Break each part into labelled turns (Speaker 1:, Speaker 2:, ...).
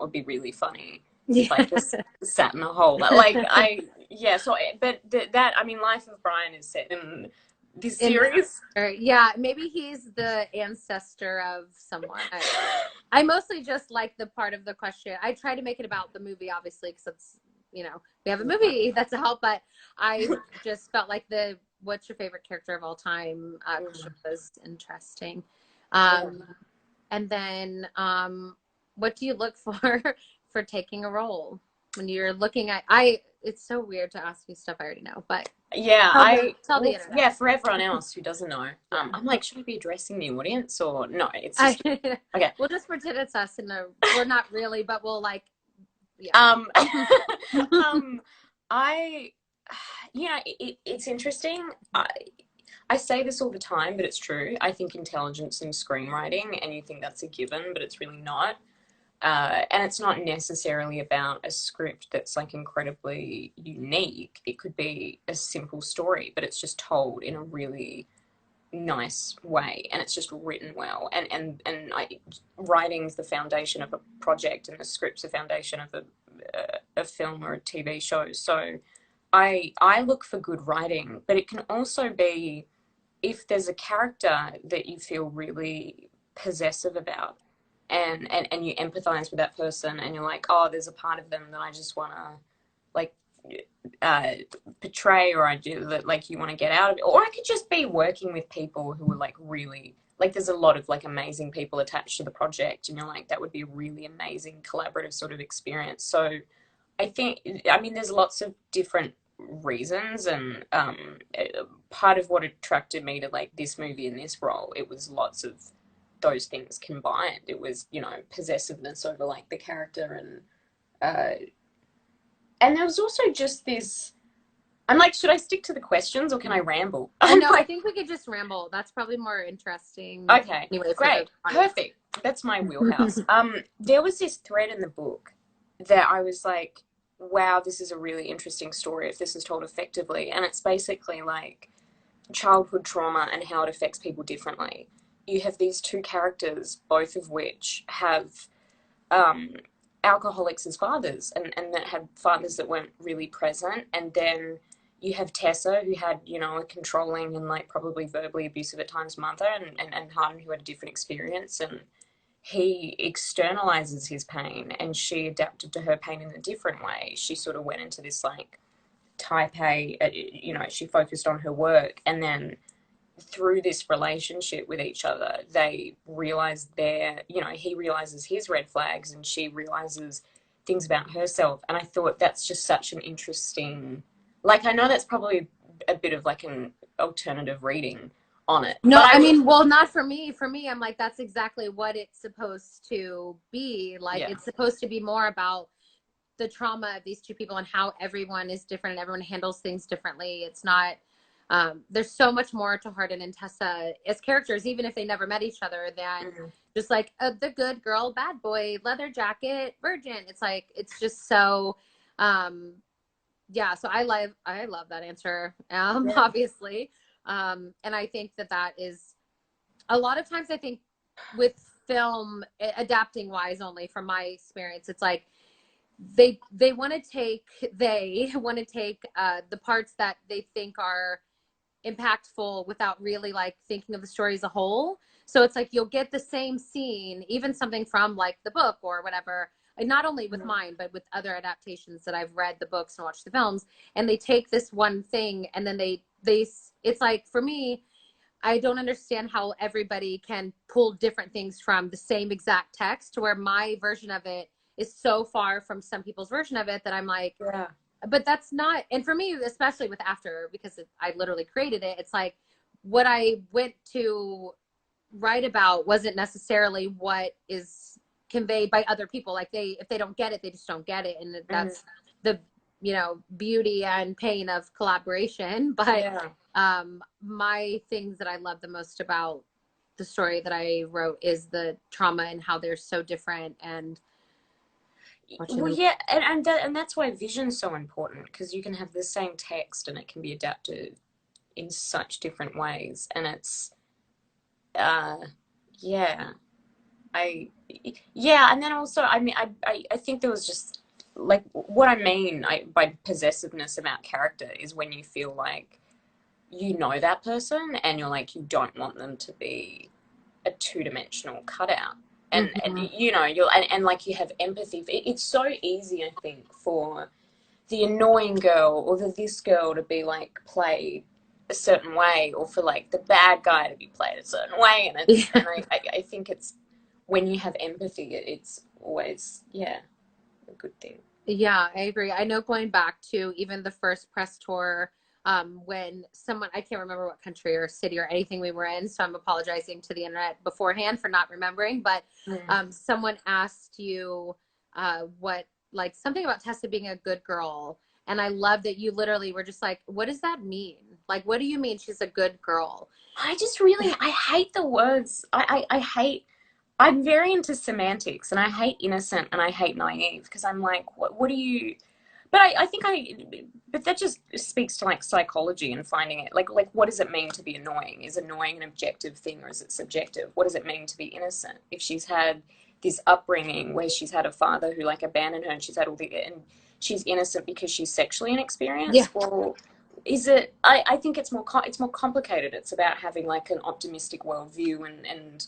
Speaker 1: what would be really funny if I
Speaker 2: Yeah.
Speaker 1: just sat in a hole. Yeah, so, but that, I mean, Life of Brian is set in this
Speaker 2: In
Speaker 1: series.
Speaker 2: yeah, maybe he's the ancestor of someone. I mostly just like the part of the question. I try to make it about the movie, obviously, because it's, we have a movie that's a help, but I just felt like the what's your favorite character of all time question was interesting.
Speaker 1: Yeah.
Speaker 2: Um, and then what do you look for for taking a role when you're looking at, it's so weird to ask you stuff I already know, but
Speaker 1: Yeah,
Speaker 2: tell the
Speaker 1: well,
Speaker 2: internet.
Speaker 1: yeah, for everyone else who doesn't know,
Speaker 2: Yeah.
Speaker 1: I'm like, should I be addressing the audience or no? It's
Speaker 2: I,
Speaker 1: just, okay.
Speaker 2: we'll just pretend it's us we're not really, but we'll like, yeah.
Speaker 1: Um, um, I, it's interesting. I say this all the time, but it's true. I think intelligence in screenwriting, and you think that's a given, but it's really not. And it's not necessarily about a script that's like incredibly unique. It could be a simple story, but it's just told in a really nice way, and it's just written well. Writing's the foundation of a project, and the script's the foundation of a film or a TV show. So I look for good writing, but it can also be if there's a character that you feel really possessive about, and you empathize with that person, and you're like, oh, there's a part of them that I just want to like uh, portray, or I do that, like you want to get out of it. Or I could just be working with people who are like really like, there's a lot of like amazing people attached to the project, and you're like, that would be a really amazing collaborative sort of experience. So I think, I mean, there's lots of different reasons, and part of what attracted me to like this movie and this role, it was lots of those things combined. It was, possessiveness over like the character, and there was also just this. I'm like, should I stick to the questions or can I ramble?
Speaker 2: Well,
Speaker 1: I'm
Speaker 2: no, I
Speaker 1: like,
Speaker 2: think we could just ramble. That's probably more interesting
Speaker 1: okay,
Speaker 2: anyway for the
Speaker 1: great,
Speaker 2: audience.
Speaker 1: perfect. That's my wheelhouse. There was this thread in the book that I was like, wow, this is a really interesting story if this is told effectively. And it's basically like childhood trauma and how it affects people differently. You have these two characters, both of which have um, alcoholics as fathers, and that had fathers that weren't really present. And then you have Tessa, who had, a controlling and like probably verbally abusive at times mother, and Harden, who had a different experience. And he externalizes his pain, and she adapted to her pain in a different way. She sort of went into this like type A, she focused on her work, and then through this relationship with each other, they realize he realizes his red flags, and she realizes things about herself. And I thought that's just such an interesting, like, I know that's probably a bit of like an alternative reading on it,
Speaker 2: No,
Speaker 1: but
Speaker 2: I mean, well, not for me. For me, I'm like, that's exactly what it's supposed to be. Like,
Speaker 1: yeah,
Speaker 2: it's supposed to be more about the trauma of these two people and how everyone is different and everyone handles things differently. It's not, there's so much more to Hardin and Tessa as characters, even if they never met each other, than just like the good girl, bad boy, leather jacket, virgin. It's like, it's just so, yeah. So I love that answer,
Speaker 1: yeah,
Speaker 2: obviously. And I think that is a lot of times, I think with film adapting wise, only from my experience, it's like, they want to take the parts that they think are impactful without really like thinking of the story as a whole. So it's like you'll get the same scene, even something from like the book or whatever, and not only with mine but with other adaptations that I've read the books and watched the films, and they take this one thing and then they it's like, for me, I don't understand how everybody can pull different things from the same exact text, to where my version of it is so far from some people's version of it that I'm like,
Speaker 1: yeah,
Speaker 2: but that's not. And for me, especially with After, because I literally created it, it's like what I went to write about wasn't necessarily what is conveyed by other people. Like, if they don't get it, they just don't get it. And that's the, beauty and pain of collaboration. But
Speaker 1: yeah.
Speaker 2: my things that I love the most about the story that I wrote is the trauma and how they're so different. And watching
Speaker 1: Well,
Speaker 2: them.
Speaker 1: yeah, and that's why vision's so important, because you can have the same text and it can be adapted in such different ways, and it's uh yeah, I yeah, and then also I mean I think there was just like what I mean by possessiveness about character is when you feel like you know that person and you're like you don't want them to be a two-dimensional cutout. And
Speaker 2: Mm-hmm.
Speaker 1: you know you'll and like you have empathy. It's so easy, I think, for the annoying girl or the this girl to be like played a certain way, or for like the bad guy to be played a certain way, and I think it's when you have empathy, it's always, yeah, a good thing.
Speaker 2: Yeah, I agree. I know going back to even the first press tour, when someone, I can't remember what country or city or anything we were in, so I'm apologizing to the internet beforehand for not remembering, but
Speaker 1: Mm.
Speaker 2: someone asked you what, like something about Tessa being a good girl. And I love that you literally were just like, what does that mean? Like, what do you mean she's a good girl?
Speaker 1: I just really, I hate the words. I hate, I'm very into semantics and I hate innocent and I hate naive because I'm like, what do you, but I think but that just speaks to like psychology and finding it, like, what does it mean to be annoying? Is annoying an objective thing or is it subjective? What does it mean to be innocent? If she's had this upbringing where she's had a father who like abandoned her and she's had all the, and she's innocent because she's sexually
Speaker 2: Yeah.
Speaker 1: inexperienced, well, is it, I think it's more complicated. It's about having like an optimistic worldview and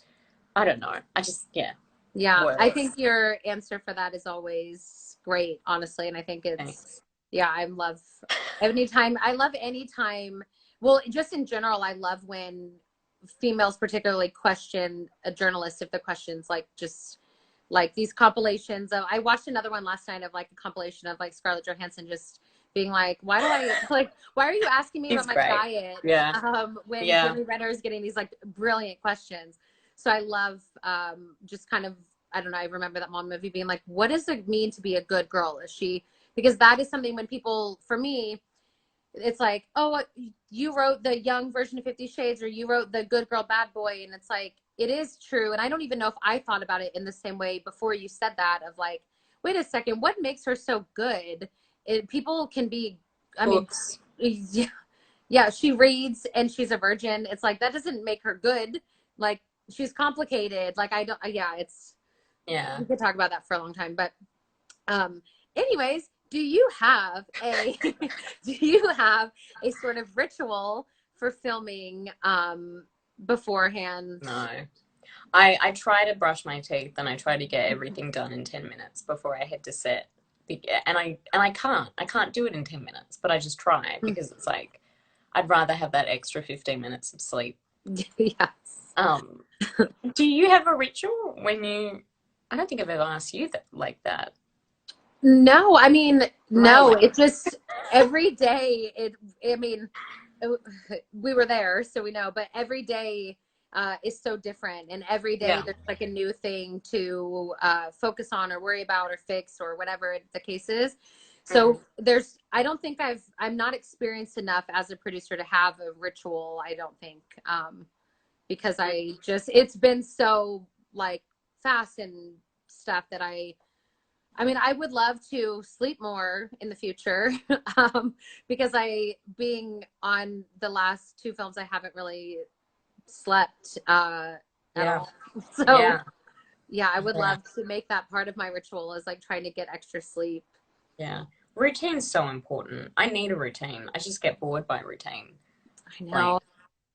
Speaker 1: I don't know. I just, yeah,
Speaker 2: Yeah, I think
Speaker 1: words.
Speaker 2: your answer for that is always great, honestly. And I think it's,
Speaker 1: Thanks.
Speaker 2: yeah, I love anytime, well, just in general, I love when females particularly question a journalist if the question's like just like these compilations of, I watched another one last night of like a compilation of like Scarlett Johansson just being like, why do I, like, why are you asking me
Speaker 1: She's
Speaker 2: about my
Speaker 1: great.
Speaker 2: diet?
Speaker 1: Yeah.
Speaker 2: When
Speaker 1: Yeah.
Speaker 2: Jeremy Renner is getting these like brilliant questions. So I love just kind of, I don't know, I remember that mom movie being like, what does it mean to be a good girl? Is she, because that is something when people, for me, it's like, oh, you wrote the young version of 50 Shades or you wrote the good girl, bad boy. And it's like, it is true. And I don't even know if I thought about it in the same way before you said that of like, wait a second, what makes her so good? People can be, I mean,
Speaker 1: Books.
Speaker 2: yeah, yeah, she reads and she's a virgin. It's like that doesn't make her good. Like she's complicated. Like I don't. Yeah, it's
Speaker 1: Yeah.
Speaker 2: we could talk about that for a long time. But um, anyways, do you have a do you have a sort of ritual for filming beforehand?
Speaker 1: No. I try to brush my teeth and I try to get everything done in 10 minutes before I head to set. And I can't. I can't do it in 10 minutes, but I just try because it's like I'd rather have that extra 15 minutes of sleep.
Speaker 2: Yes.
Speaker 1: Um, do you have a ritual when you, I don't think I've ever asked you that like that.
Speaker 2: No, I mean, no,
Speaker 1: Really?
Speaker 2: it just every day I mean, we were there, so we know, but every day is so different. And every day
Speaker 1: Yeah.
Speaker 2: there's like a new thing to focus on or worry about or fix or whatever the case is.
Speaker 1: Mm.
Speaker 2: So I don't think I'm not experienced enough as a producer to have a ritual, I don't think, because it's been so like fast and stuff that I mean, I would love to sleep more in the future because being on the last two films, I haven't really slept at
Speaker 1: Yeah.
Speaker 2: all. So,
Speaker 1: Yeah.
Speaker 2: yeah, I would
Speaker 1: Yeah.
Speaker 2: love to make that part of my ritual is like trying to get extra sleep.
Speaker 1: Yeah. Routine's so important. I need a routine. I just get bored by routine.
Speaker 2: I
Speaker 1: Like,
Speaker 2: know.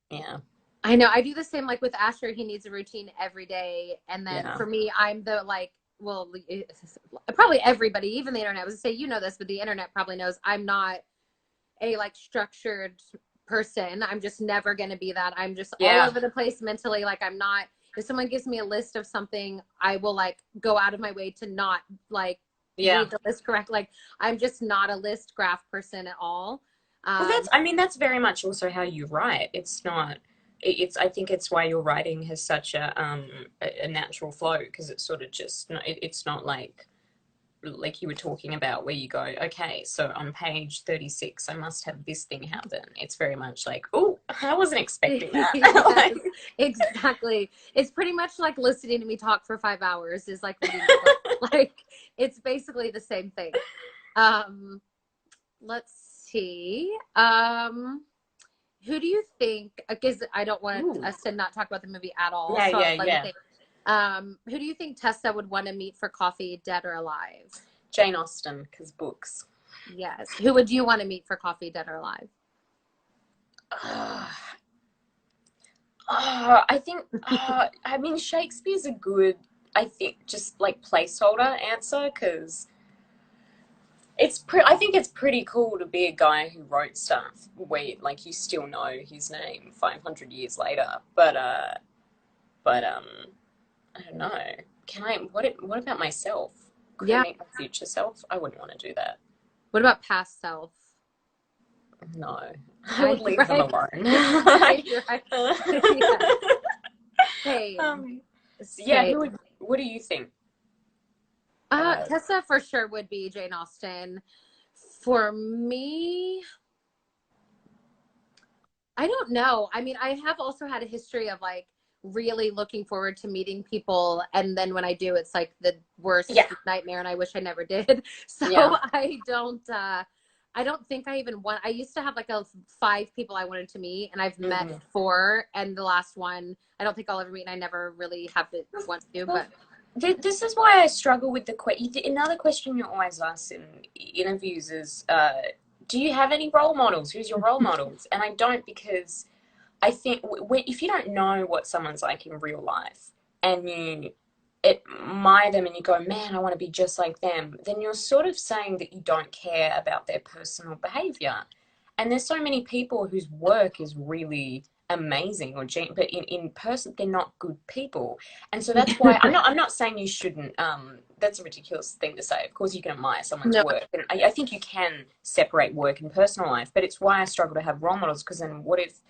Speaker 1: yeah.
Speaker 2: I know. I do the same like with Asher. He needs a routine every day. And then
Speaker 1: Yeah.
Speaker 2: for me, I'm the like, well, probably everybody, even the internet, I would say, you know this, but the internet probably knows I'm not a like structured person. I'm just never going to be that. I'm just all
Speaker 1: Yeah.
Speaker 2: over the place mentally. Like I'm not, if someone gives me a list of something, I will like go out of my way to not like
Speaker 1: Yeah.
Speaker 2: read the list correct. Like I'm just not a list graph person at all.
Speaker 1: Well,
Speaker 2: Um,
Speaker 1: I mean, that's very much also how you write. It's not, I think it's why your writing has such a natural flow because it's sort of just, it's not like you were talking about where you go, okay, so on page 36, I must have this thing happen. It's very much like, oh, I wasn't expecting that.
Speaker 2: yes,
Speaker 1: Like,
Speaker 2: exactly. It's pretty much like listening to me talk for 5 hours is like reading a book. Like it's basically the same thing. Um, let's see. Who do you think? Because I don't want
Speaker 1: ooh.
Speaker 2: us to not talk about the movie at all,
Speaker 1: Yeah,
Speaker 2: so
Speaker 1: yeah,
Speaker 2: let me
Speaker 1: yeah.
Speaker 2: think. Who do you think Tessa would want to meet for coffee, dead or alive?
Speaker 1: Jane Austen, because books.
Speaker 2: Yes. Who would you want to meet for coffee, dead or alive?
Speaker 1: Uh, I think, I mean, Shakespeare's a good, I think, just like placeholder answer, because I think it's pretty cool to be a guy who wrote stuff where like you still know his name 500 years later. But I don't know. Can I? What about myself? Could I
Speaker 2: Yeah.
Speaker 1: meet my future self? I wouldn't want to do that.
Speaker 2: What about past self?
Speaker 1: No, I would
Speaker 2: I
Speaker 1: leave them
Speaker 2: right.
Speaker 1: alone.
Speaker 2: Right. Right. Yeah. Same.
Speaker 1: So yeah,
Speaker 2: Same.
Speaker 1: what do you think?
Speaker 2: Tessa for sure would be Jane Austen. For me, I don't know. I mean, I have also had a history of like really looking forward to meeting people, and then when I do, it's like the worst
Speaker 1: Yeah,
Speaker 2: nightmare, and I wish I never did. So
Speaker 1: yeah.
Speaker 2: I don't think I even want. I used to have like a 5 people I wanted to meet, and I've met
Speaker 1: Hmm.
Speaker 2: 4, and the last one I don't think I'll ever meet, and I never really have to want to.
Speaker 1: Well,
Speaker 2: But
Speaker 1: this is why I struggle with the another question you always ask in interviews is, do you have any role models? Who's your role models? And I don't, because I think if you don't know what someone's like in real life and you admire them and you go, man, I want to be just like them, then you're sort of saying that you don't care about their personal behavior. And there's so many people whose work is really amazing but in person they're not good people. And so that's why I'm not saying you shouldn't, that's a ridiculous thing to say. Of course you can admire someone's
Speaker 2: no,
Speaker 1: work, and I think you can separate work and personal life, but it's why I struggle to have role models, because then what if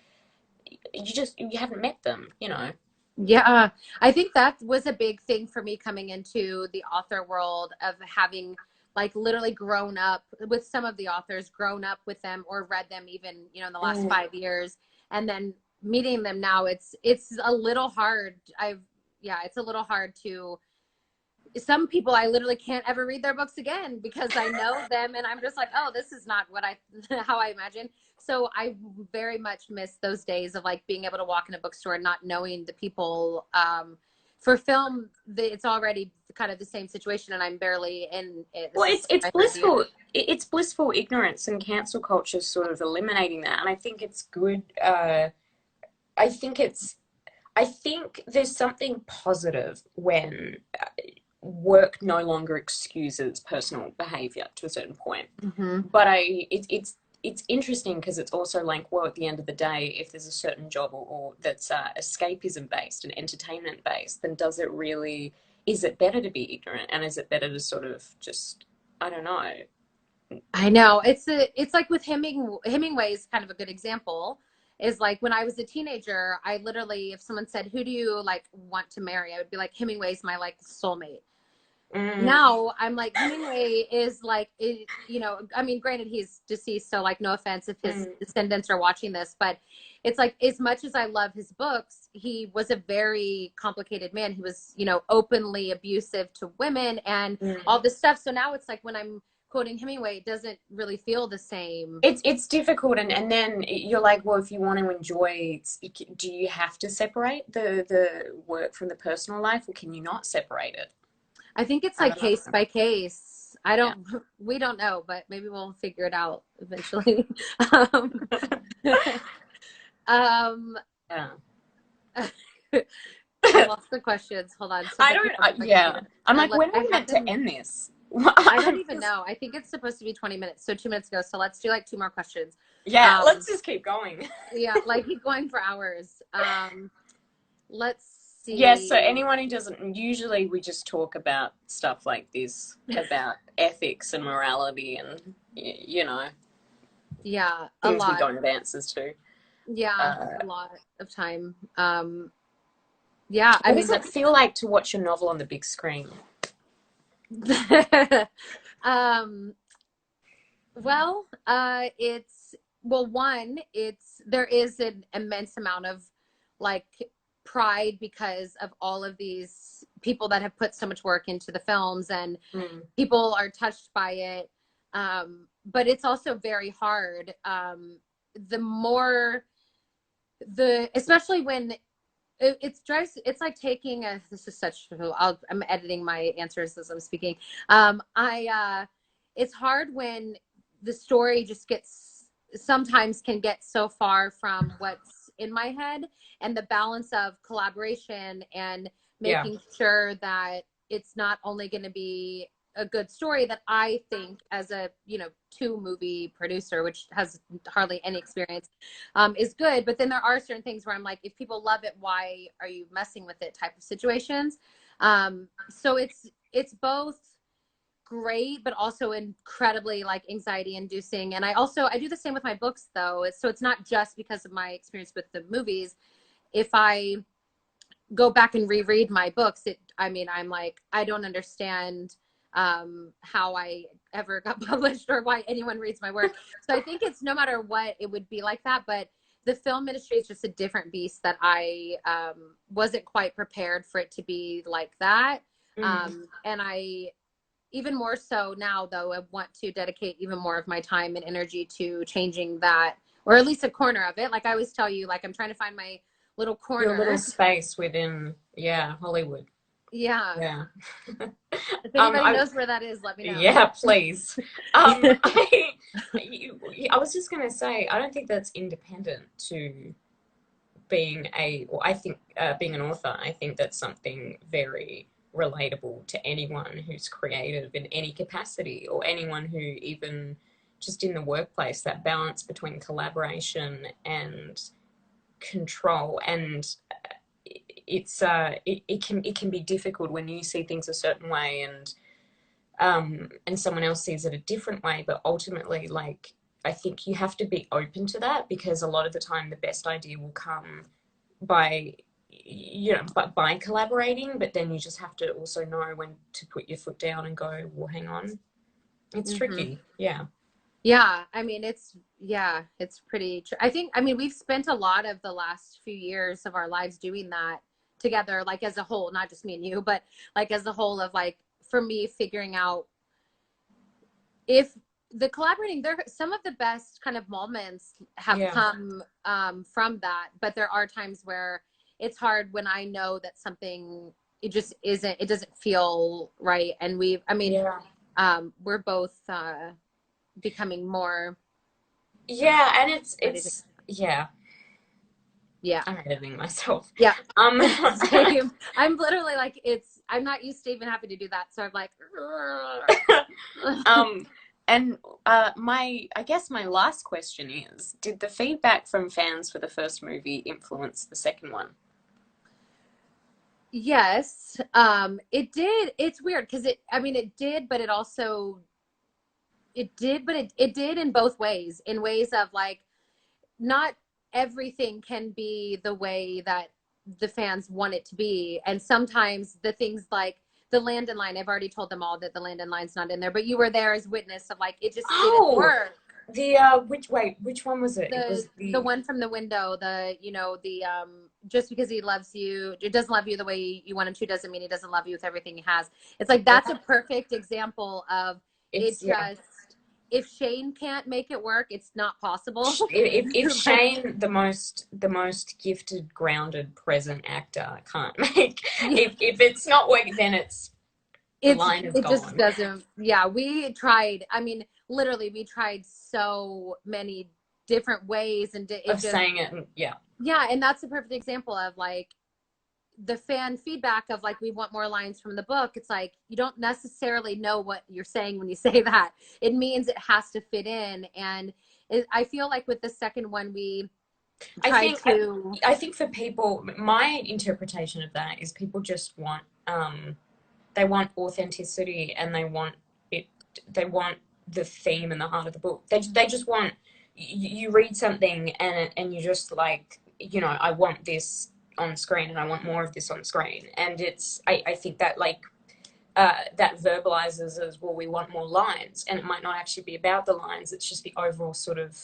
Speaker 1: you haven't met them, you know.
Speaker 2: yeah, I think that was a big thing for me coming into the author world of having like literally grown up with some of the authors, grown up with them or read them even, in the last
Speaker 1: Mm.
Speaker 2: 5 years, and then meeting them now, it's a little hard. It's a little hard to some people. I literally can't ever read their books again because I know them and I'm just like, oh, this is not what I how I imagine. So I very much miss those days of like being able to walk in a bookstore and not knowing the people. For film, it's already kind of the same situation, and I'm barely in it. This
Speaker 1: Well,
Speaker 2: is
Speaker 1: it's
Speaker 2: my third year.
Speaker 1: blissful. It's blissful ignorance, and cancel culture is sort of eliminating that. And I think it's good. I think it's. I think there's something positive when work no longer excuses personal behavior to a certain point.
Speaker 2: Mm-hmm.
Speaker 1: But it's interesting because it's also like, well, at the end of the day, if there's a certain job or that's escapism based and entertainment based, then does it really, is it better to be ignorant, and is it better to sort of just, I don't know.
Speaker 2: I know it's like with Hemingway is kind of a good example. Is like when I was a teenager, I literally, if someone said, "Who do you like want to marry?" I would be like, "Hemingway's my like soulmate."
Speaker 1: Mm,
Speaker 2: Now I'm like, Hemingway is like, I mean, granted he's deceased, so like no offense if his
Speaker 1: mm,
Speaker 2: descendants are watching this, but it's like, as much as I love his books, he was a very complicated man. He was, openly abusive to women and
Speaker 1: mm.
Speaker 2: all this stuff. So now it's like when I'm quoting Hemingway, it doesn't really feel the same.
Speaker 1: It's difficult, and then you're like, well, if you want to enjoy, do you have to separate the work from the personal life, or can you not separate it?
Speaker 2: I think it's
Speaker 1: I
Speaker 2: like
Speaker 1: don't
Speaker 2: case
Speaker 1: know.
Speaker 2: by case. I
Speaker 1: Yeah.
Speaker 2: don't, we don't know, but maybe we'll figure it out eventually. um, um,
Speaker 1: Yeah.
Speaker 2: I lost the questions. Hold on.
Speaker 1: I
Speaker 2: Something
Speaker 1: don't,
Speaker 2: came up on my
Speaker 1: yeah.
Speaker 2: computer.
Speaker 1: I'm like, when are
Speaker 2: I
Speaker 1: we
Speaker 2: have
Speaker 1: meant to
Speaker 2: them.
Speaker 1: end this?
Speaker 2: I don't
Speaker 1: I'm
Speaker 2: even
Speaker 1: just,
Speaker 2: know. I think it's supposed to be 20 minutes. So 2 minutes ago. So let's do like 2 more questions.
Speaker 1: yeah,
Speaker 2: Um,
Speaker 1: let's just keep going.
Speaker 2: yeah, like keep going for hours. Let's
Speaker 1: Yes, so
Speaker 2: see.
Speaker 1: anyone who doesn't, usually we just talk about stuff like this, about ethics and morality and, you know,
Speaker 2: Yeah, a
Speaker 1: things we
Speaker 2: lot.
Speaker 1: don't have answers to.
Speaker 2: Yeah,
Speaker 1: Uh,
Speaker 2: a lot of time. Yeah, I
Speaker 1: what
Speaker 2: mean
Speaker 1: does it feel like to watch a novel on the big screen?
Speaker 2: that. um, well, there is an immense amount of like pride because of all of these people that have put so much work into the films, and
Speaker 1: Mm,
Speaker 2: people are touched by it. But it's also very hard. The more especially when it's like taking a, this is such, I'm editing my answers as I'm speaking. It's hard when the story just gets, sometimes can get so far from what's in my head, and the balance of collaboration and
Speaker 1: Yeah.
Speaker 2: making sure that it's not only going to be a good story that I think, as a, you know, 2 movie producer, which has hardly any experience, is good. But then there are certain things where I'm like, if people love it, why are you messing with it type of situations. So it's both great, but also incredibly like anxiety inducing. And I do the same with my books though. So it's not just because of my experience with the movies. If I go back and reread my books, I mean, I'm like, I don't understand how I ever got published or why anyone reads my work. So I think it's, no matter what, it would be like that. But the film industry is just a different beast that I wasn't quite prepared for it to be like that. And I, even more so now though, I want to dedicate even more of my time and energy to changing that, or at least a corner of it. Like I always tell you, like, I'm trying to find my little
Speaker 1: Your little
Speaker 2: corner.
Speaker 1: space within, yeah, Hollywood.
Speaker 2: Yeah.
Speaker 1: Yeah.
Speaker 2: If anybody knows where that is, let me know.
Speaker 1: Yeah, please. I was just gonna say, I don't think that's independent to well, I think being an author. I think that's something very relatable to anyone who's creative in any capacity, or anyone who even just in the workplace, that balance between collaboration and control. And it can be difficult when you see things a certain way, and someone else sees it a different way. But ultimately, like, I think you have to be open to that, because a lot of the time the best idea will come by, by collaborating. But then you just have to also know when to put your foot down and go, well, hang on, it's tricky. Yeah.
Speaker 2: Yeah, I mean, it's pretty I think, I mean, we've spent a lot of the last few years of our lives doing that together, like as a whole, not just me and you, but like as a whole, of like, for me, figuring out if the collaborating, there, some of the best kind of moments have come from that. But there are times where it's hard when I know that something, it just isn't, it doesn't feel right. And we're both becoming more
Speaker 1: And
Speaker 2: ready to,
Speaker 1: it's yeah,
Speaker 2: yeah.
Speaker 1: I'm editing myself.
Speaker 2: Yeah. Same. I'm literally like, I'm not used to even having to do that, so I'm like
Speaker 1: and I guess my last question is, did the feedback from fans for the first movie influence the second one?
Speaker 2: Yes, it did. It's weird because it did, but it also, it did in both ways, in ways of like, not everything can be the way that the fans want it to be. And sometimes the things like the land and line, I've already told them all that the land and line's not in there, but you were there as witness of like, it just didn't work.
Speaker 1: The which one was it? It was
Speaker 2: The one from the window, just because he loves you, it doesn't love you the way you want him to, doesn't mean he doesn't love you with everything he has. It's like, that's a perfect example of it. Just, if Shane can't make it work, it's not possible.
Speaker 1: If Shane, the most gifted, grounded, present actor, can't make, if it's not working, then the line is gone.
Speaker 2: Just doesn't. Yeah, we tried. I mean, literally, we tried so many different ways, and
Speaker 1: saying it. And, yeah.
Speaker 2: And that's a perfect example of like the fan feedback of like, we want more lines from the book. It's like, you don't necessarily know what you're saying when you say that. It means it has to fit in. And I feel like with the second one, we tried to.
Speaker 1: I think for people, my interpretation of that is people just want they want authenticity, and they want the theme and the heart of the book. They just want, you read something and you just like, I want this on screen, and I want more of this on screen. And I think that like that verbalizes as well, we want more lines, and it might not actually be about the lines, it's just the overall sort of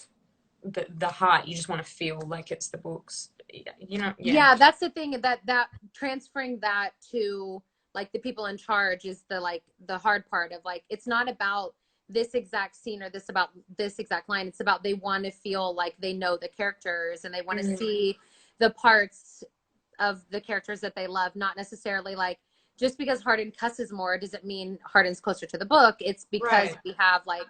Speaker 1: the heart. You just want to feel like it's the books,
Speaker 2: That's the thing, that transferring that to like the people in charge is the hard part of like, it's not about this exact scene or about this exact line. It's about, they want to feel like they know the characters, and they want to see the parts of the characters that they love, not necessarily like just because Hardin cusses more doesn't mean Hardin's closer to the book. It's because
Speaker 1: Right.
Speaker 2: we have like,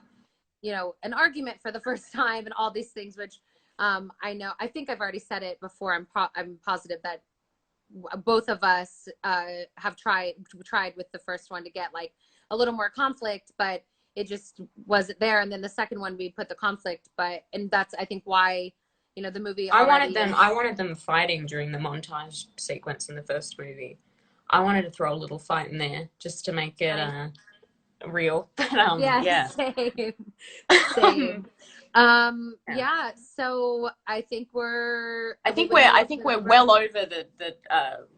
Speaker 2: you know, an argument for the first time and all these things, which I think I've already said it before. I'm positive that both of us have tried with the first one to get like a little more conflict, but it just wasn't there. And then the second one, we put the conflict, and that's, I think, why, you know, the movie already
Speaker 1: I wanted them fighting during the montage sequence in the first movie. I wanted to throw a little fight in there just to make it real. But
Speaker 2: yeah,
Speaker 1: yeah.
Speaker 2: same.
Speaker 1: Yeah.
Speaker 2: Yeah, so I think we're
Speaker 1: I think
Speaker 2: moving
Speaker 1: we're well over the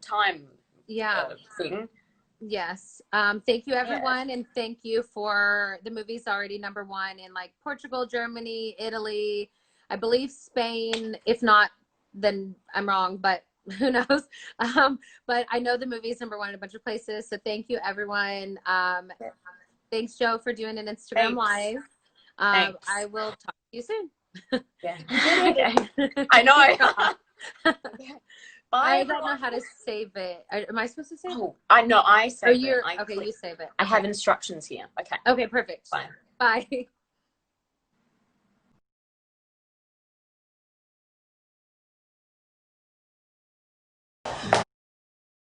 Speaker 1: time
Speaker 2: yeah.
Speaker 1: thing.
Speaker 2: Yes. Thank you,
Speaker 1: Yeah.
Speaker 2: everyone. And thank you for the movies already #1 in like Portugal, Germany, Italy, I believe Spain. If not, then I'm wrong, but who knows? But I know the movie is #1 in a bunch of places. So thank you, everyone. Thanks, Joe, for doing an Instagram
Speaker 1: Thanks.
Speaker 2: Live.
Speaker 1: Thanks.
Speaker 2: I will talk to you soon.
Speaker 1: Yeah.
Speaker 2: You did
Speaker 1: Okay.
Speaker 2: it.
Speaker 1: I know. Bye,
Speaker 2: I don't know
Speaker 1: everyone.
Speaker 2: how to save it. Am I supposed to save it?
Speaker 1: Oh, I know. I
Speaker 2: Or
Speaker 1: saved it.
Speaker 2: you're okay, you save it.
Speaker 1: I
Speaker 2: Okay.
Speaker 1: have instructions here. Okay.
Speaker 2: Okay, perfect.
Speaker 1: Bye.
Speaker 2: Bye.